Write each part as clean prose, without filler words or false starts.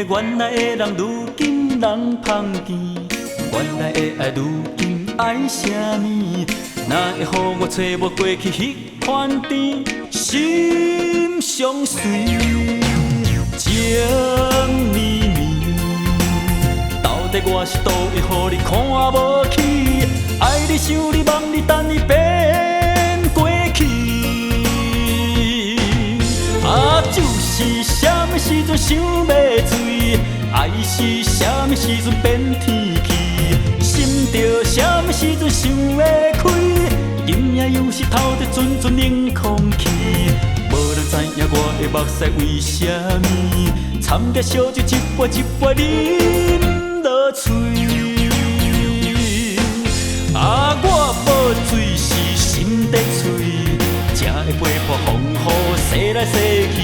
原来的人，如今人芳见。原来的爱，如今爱啥物？哪会予我找无过去迄款甜？心相随，情绵绵。到底我是倒位，予你看无起？爱你想你望你等你变过去。就是啥物时阵想要醉，爱是啥物时阵变天气，心着啥物时阵想要开，今夜又是透着阵阵冷空气。无人知影我的目屎为啥物，掺着烧酒一杯一杯啉落嘴。我无醉是心在醉，才会陪伴风雨洗来洗去。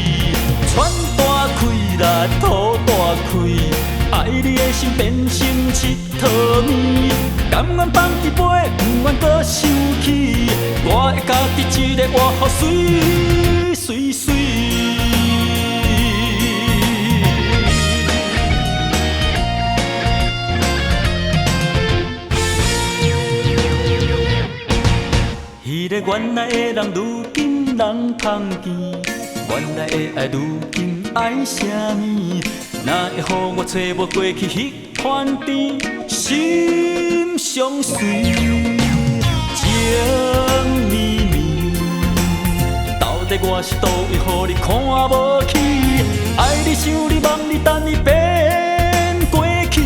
船大开啦，土大开，爱你的心变成一套面，甘愿放一杯，不愿搁生气。我会家己一个活好水水水。迄个原来的人，如今人芳见。原来的爱，如今爱啥物？哪会予我找无过去迄款甜？心相随，情绵绵。到底我是倒位，予你看无起？爱你想你望你等你变过去。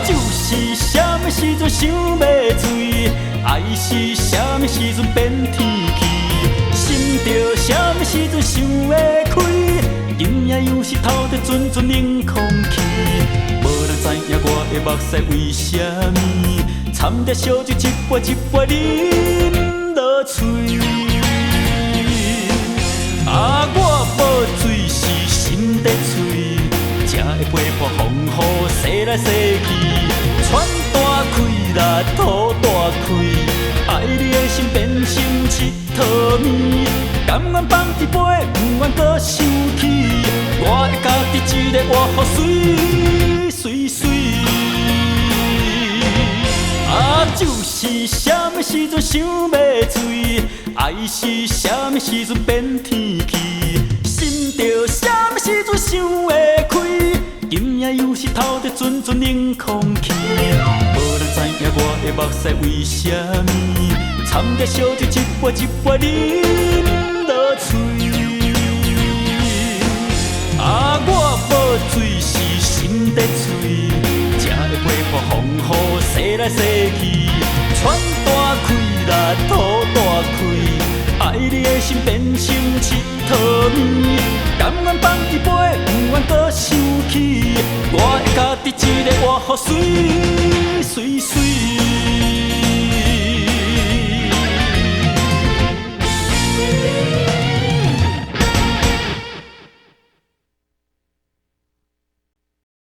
就是啥物时阵想要醉，爱是啥物时阵变天气。心着啥物时阵想要开，今夜又是透着阵阵冷空气。无人知影我的目屎为啥物，掺着烧酒一杯一杯啉落嘴。我无醉是心在醉，才会陪伴风雨洗来洗去。船大开啦，土大开，爱你的心变成一套面，甘愿放一杯，不愿搁生气。我会家己一个活好水水水。就是啥物时阵想要醉，爱是啥物时阵变天气，心着啥物时阵想要开，今夜又是透着阵阵冷空气。无人知影我的目屎为啥物，掺着烧酒一杯一杯啉落嘴。我无醉是心在醉，才会陪伴风雨洗来洗去。船大开啦，土大开，爱你的心变成一套面，甘愿放一杯，不愿搁生气。我会家己一个活好水水水。